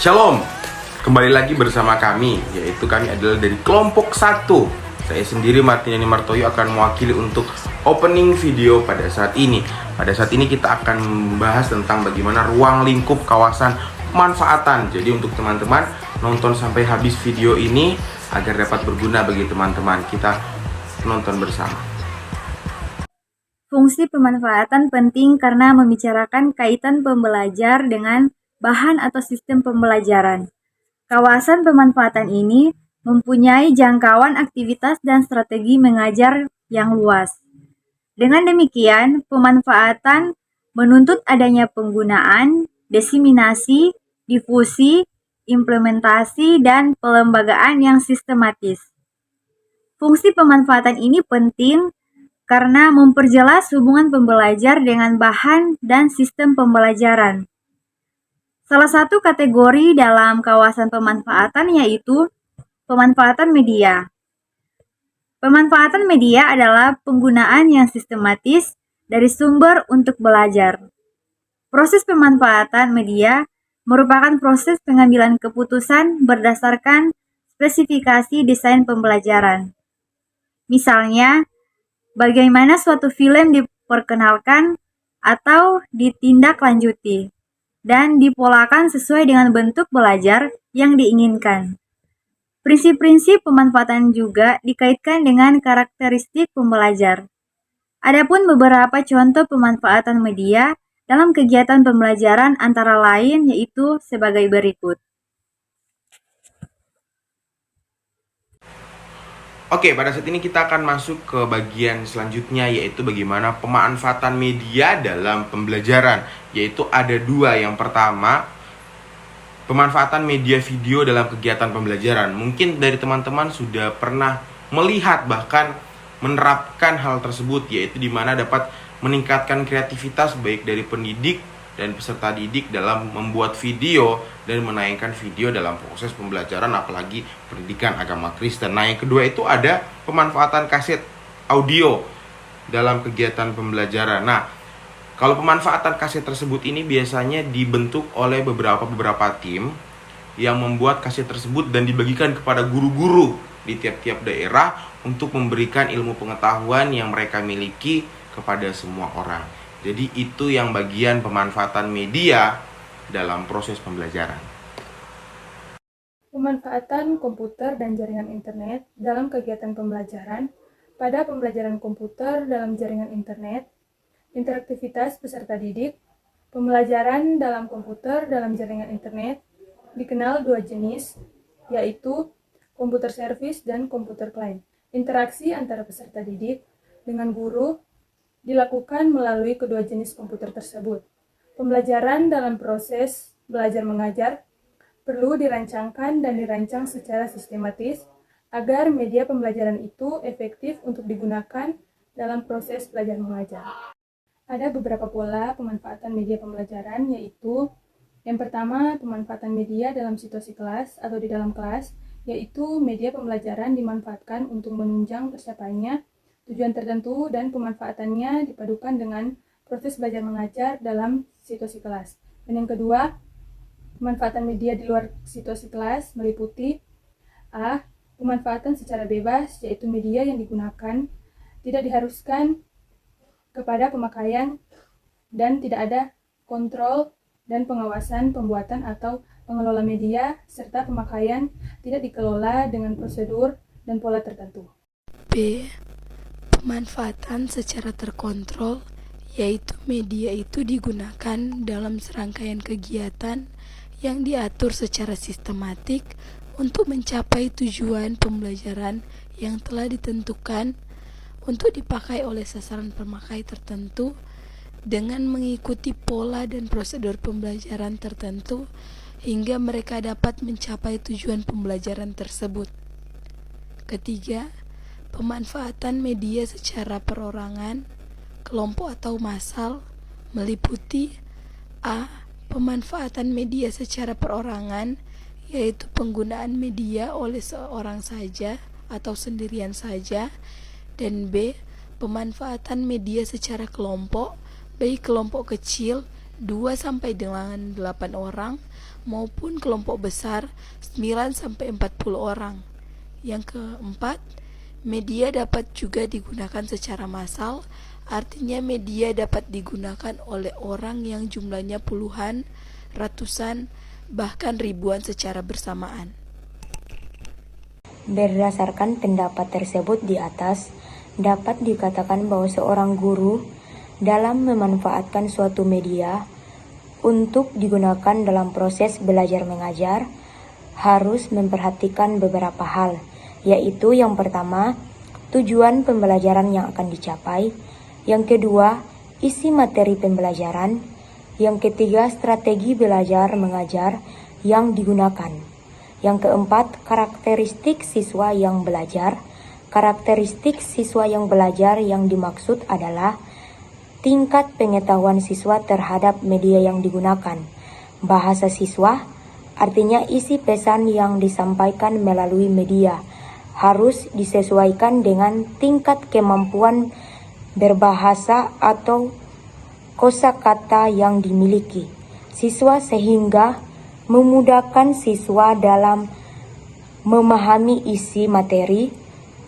Shalom, kembali lagi bersama kami, yaitu kami adalah dari kelompok 1. Saya sendiri Martin Yani Martoyo akan mewakili untuk opening video pada saat ini. Pada saat ini kita akan membahas tentang bagaimana ruang lingkup kawasan pemanfaatan. Jadi untuk teman-teman nonton sampai habis video ini agar dapat berguna bagi teman-teman. Kita nonton bersama. Fungsi pemanfaatan penting karena membicarakan kaitan pembelajar dengan bahan atau sistem pembelajaran. Kawasan pemanfaatan ini mempunyai jangkauan aktivitas dan strategi mengajar yang luas. Dengan demikian, pemanfaatan menuntut adanya penggunaan, diseminasi, difusi, implementasi, dan pelembagaan yang sistematis. Fungsi pemanfaatan ini penting karena memperjelas hubungan pembelajar dengan bahan dan sistem pembelajaran. Salah satu kategori dalam kawasan pemanfaatan yaitu pemanfaatan media. Pemanfaatan media adalah penggunaan yang sistematis dari sumber untuk belajar. Proses pemanfaatan media merupakan proses pengambilan keputusan berdasarkan spesifikasi desain pembelajaran. Misalnya, bagaimana suatu film diperkenalkan atau ditindaklanjuti dan dipolakan sesuai dengan bentuk belajar yang diinginkan. Prinsip-prinsip pemanfaatan juga dikaitkan dengan karakteristik pembelajar. Adapun beberapa contoh pemanfaatan media dalam kegiatan pembelajaran antara lain yaitu sebagai berikut. Oke, pada saat ini kita akan masuk ke bagian selanjutnya, yaitu bagaimana pemanfaatan media dalam pembelajaran. Yaitu ada dua. Yang pertama, pemanfaatan media video dalam kegiatan pembelajaran. Mungkin dari teman-teman sudah pernah melihat bahkan menerapkan hal tersebut, yaitu di mana dapat meningkatkan kreativitas baik dari pendidik dan peserta didik dalam membuat video dan menayangkan video dalam proses pembelajaran, apalagi pendidikan agama Kristen. Nah, yang kedua itu ada pemanfaatan kaset audio dalam kegiatan pembelajaran. Nah, kalau pemanfaatan kaset tersebut ini biasanya dibentuk oleh beberapa tim yang membuat kaset tersebut dan dibagikan kepada guru-guru di tiap-tiap daerah untuk memberikan ilmu pengetahuan yang mereka miliki kepada semua orang. Jadi itu yang bagian pemanfaatan media dalam proses pembelajaran. Pemanfaatan komputer dan jaringan internet dalam kegiatan pembelajaran. Pada pembelajaran komputer dalam jaringan internet, interaktivitas peserta didik, pembelajaran dalam komputer dalam jaringan internet dikenal dua jenis, yaitu komputer service dan komputer client. Interaksi antara peserta didik dengan guru dilakukan melalui kedua jenis komputer tersebut. Pembelajaran dalam proses belajar mengajar perlu dirancangkan dan dirancang secara sistematis agar media pembelajaran itu efektif untuk digunakan dalam proses belajar mengajar. Ada beberapa pola pemanfaatan media pembelajaran, yaitu yang pertama, pemanfaatan media dalam situasi kelas atau di dalam kelas, yaitu media pembelajaran dimanfaatkan untuk menunjang tercapainya tujuan tertentu dan pemanfaatannya dipadukan dengan proses belajar mengajar dalam situasi kelas. Dan yang kedua, pemanfaatan media di luar situasi kelas meliputi A. Pemanfaatan secara bebas, yaitu media yang digunakan tidak diharuskan kepada pemakaian dan tidak ada kontrol dan pengawasan pembuatan atau pengelola media, serta pemakaian tidak dikelola dengan prosedur dan pola tertentu. B. Pemanfaatan secara terkontrol, yaitu media itu digunakan dalam serangkaian kegiatan yang diatur secara sistematik untuk mencapai tujuan pembelajaran yang telah ditentukan untuk dipakai oleh sasaran pemakai tertentu dengan mengikuti pola dan prosedur pembelajaran tertentu hingga mereka dapat mencapai tujuan pembelajaran tersebut. Ketiga, pemanfaatan media secara perorangan, kelompok atau massal meliputi A. Pemanfaatan media secara perorangan, yaitu penggunaan media oleh seorang saja atau sendirian saja, dan B. Pemanfaatan media secara kelompok, baik kelompok kecil 2 sampai dengan 8 orang maupun kelompok besar 9-40 orang. Yang keempat, media dapat juga digunakan secara massal, artinya media dapat digunakan oleh orang yang jumlahnya puluhan, ratusan, bahkan ribuan secara bersamaan. Berdasarkan pendapat tersebut di atas, dapat dikatakan bahwa seorang guru dalam memanfaatkan suatu media untuk digunakan dalam proses belajar mengajar harus memperhatikan beberapa hal, yaitu yang pertama, tujuan pembelajaran yang akan dicapai, yang kedua, isi materi pembelajaran, yang ketiga, strategi belajar mengajar yang digunakan. Yang keempat, karakteristik siswa yang belajar. Karakteristik siswa yang belajar yang dimaksud adalah tingkat pengetahuan siswa terhadap media yang digunakan. Bahasa siswa, artinya isi pesan yang disampaikan melalui media, harus disesuaikan dengan tingkat kemampuan berbahasa atau kosakata yang dimiliki siswa sehingga memudahkan siswa dalam memahami isi materi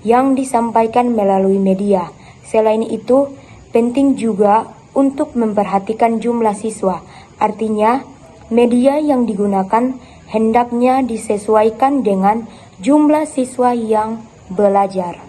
yang disampaikan melalui media. Selain itu, penting juga untuk memperhatikan jumlah siswa. Artinya, media yang digunakan hendaknya disesuaikan dengan jumlah siswa yang belajar.